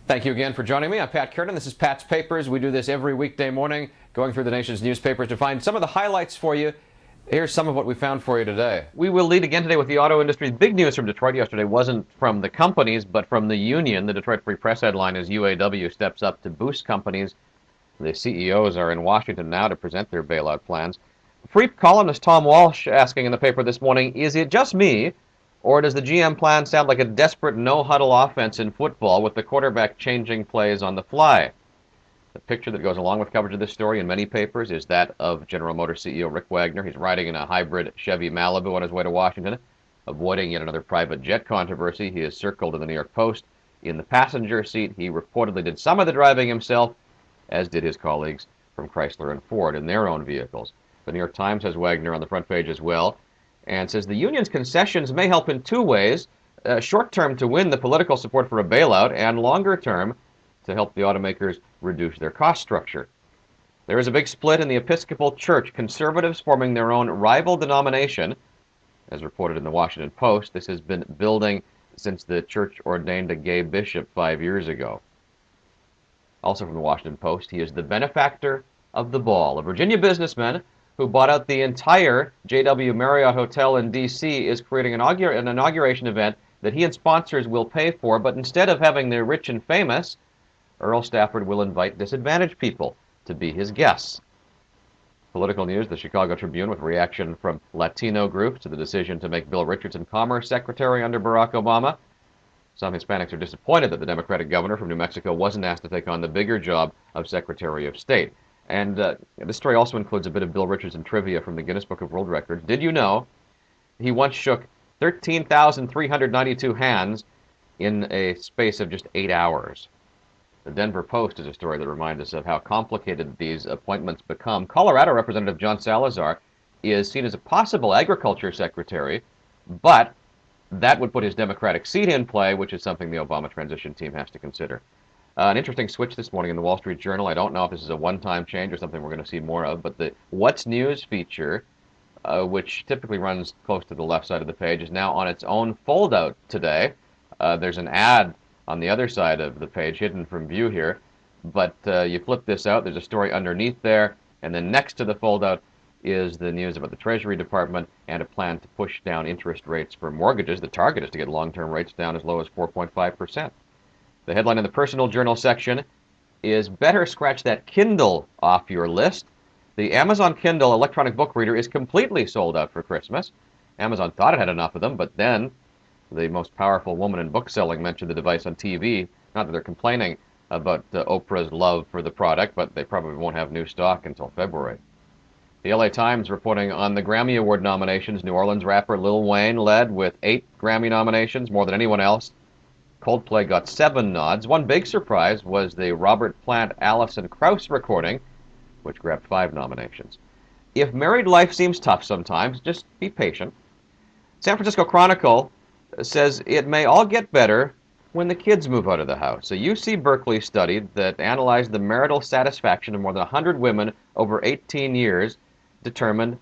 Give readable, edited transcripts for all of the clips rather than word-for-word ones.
Thank you again for joining me. I'm Pat Kiernan. This is Pat's Papers. We do this every weekday morning, going through the nation's newspapers to find some of the highlights for you. Here's some of what we found for you today. We will lead again today with the auto industry's big news from Detroit yesterday wasn't from the companies, but from the union. The Detroit Free Press headline is UAW steps up to boost companies. The CEOs are in Washington now to present their bailout plans. Free columnist Tom Walsh asking in the paper this morning, is it just me, or does the GM plan sound like a desperate no-huddle offense in football with the quarterback changing plays on the fly? The picture that goes along with coverage of this story in many papers is that of General Motors CEO Rick Wagner. He's riding in a hybrid Chevy Malibu on his way to Washington, avoiding yet another private jet controversy. He is circled in the New York Post in the passenger seat. He reportedly did some of the driving himself, as did his colleagues from Chrysler and Ford in their own vehicles. The New York Times has Wagner on the front page as well, and says the union's concessions may help in two ways, short-term to win the political support for a bailout, and longer-term to help the automakers reduce their cost structure. There is a big split in the Episcopal Church, conservatives forming their own rival denomination. As reported in the Washington Post, this has been building since the church ordained a gay bishop 5 years ago. Also from the Washington Post, he is the benefactor of the ball. A Virginia businessman who bought out the entire JW Marriott Hotel in D.C. is creating an inauguration event that he and sponsors will pay for, but instead of having the rich and famous, Earl Stafford will invite disadvantaged people to be his guests. Political news, the Chicago Tribune, with reaction from Latino groups to the decision to make Bill Richardson Commerce Secretary under Barack Obama. Some Hispanics are disappointed that the Democratic governor from New Mexico wasn't asked to take on the bigger job of Secretary of State. And this story also includes a bit of Bill Richardson trivia from the Guinness Book of World Records. Did you know he once shook 13,392 hands in a space of just 8 hours? The Denver Post is a story that reminds us of how complicated these appointments become. Colorado Representative John Salazar is seen as a possible agriculture secretary, but that would put his Democratic seat in play, which is something the Obama transition team has to consider. An interesting switch this morning in the Wall Street Journal. I don't know if this is a one-time change or something we're going to see more of, but the What's News feature, which typically runs close to the left side of the page, is now on its own fold-out today. There's an ad on the other side of the page, hidden from view here, but you flip this out, there's a story underneath there, and then next to the fold-out is the news about the Treasury Department and a plan to push down interest rates for mortgages. The target is to get long-term rates down as low as 4.5%. The headline in the Personal Journal section is better scratch that Kindle off your list. The Amazon Kindle electronic book reader is completely sold out for Christmas. Amazon thought it had enough of them, but then the most powerful woman in book selling mentioned the device on TV. Not that they're complaining about Oprah's love for the product, but they probably won't have new stock until February. The LA Times reporting on the Grammy Award nominations. New Orleans rapper Lil Wayne led with 8 Grammy nominations, more than anyone else. Coldplay got 7 nods. One big surprise was the Robert Plant Alison Krauss recording, which grabbed 5 nominations. If married life seems tough sometimes, just be patient. San Francisco Chronicle says it may all get better when the kids move out of the house. A UC Berkeley study that analyzed the marital satisfaction of more than 100 women over 18 years determined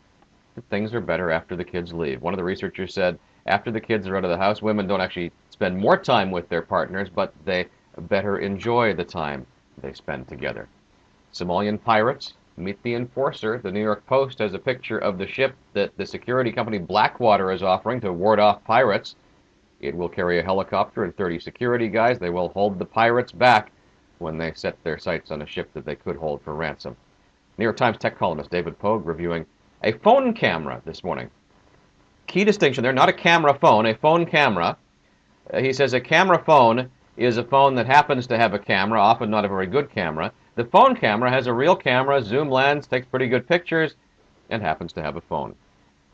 that things are better after the kids leave. One of the researchers said after the kids are out of the house, women don't actually spend more time with their partners, but they better enjoy the time they spend together. Somalian pirates meet the enforcer. The New York Post has a picture of the ship that the security company Blackwater is offering to ward off pirates. It will carry a helicopter and 30 security guys. They will hold the pirates back when they set their sights on a ship that they could hold for ransom. New York Times tech columnist David Pogue reviewing a phone camera this morning. Key distinction there, not a camera phone, a phone camera. He says a camera phone is a phone that happens to have a camera, often not a very good camera. The phone camera has a real camera, zoom lens, takes pretty good pictures, and happens to have a phone.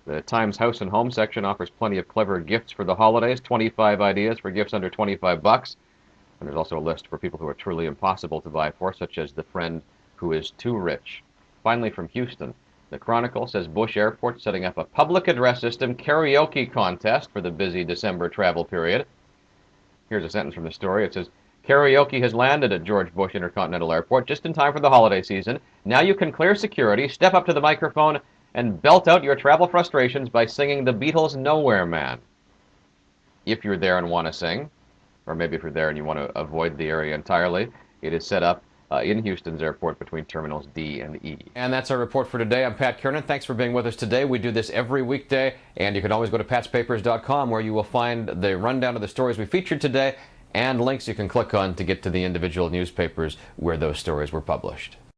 The Times House and Home section offers plenty of clever gifts for the holidays, 25 ideas for gifts under 25 bucks. And there's also a list for people who are truly impossible to buy for, such as the friend who is too rich. Finally, from Houston, the Chronicle says Bush Airport setting up a public address system karaoke contest for the busy December travel period. Here's a sentence from the story. It says, karaoke has landed at George Bush Intercontinental Airport just in time for the holiday season. Now you can clear security, step up to the microphone, and belt out your travel frustrations by singing the Beatles' Nowhere Man. If you're there and want to sing, or maybe if you're there and you want to avoid the area entirely, it is set up in Houston's airport between terminals D and E. And that's our report for today. I'm Pat Kiernan. Thanks for being with us today. We do this every weekday, and you can always go to patspapers.com where you will find the rundown of the stories we featured today and links you can click on to get to the individual newspapers where those stories were published.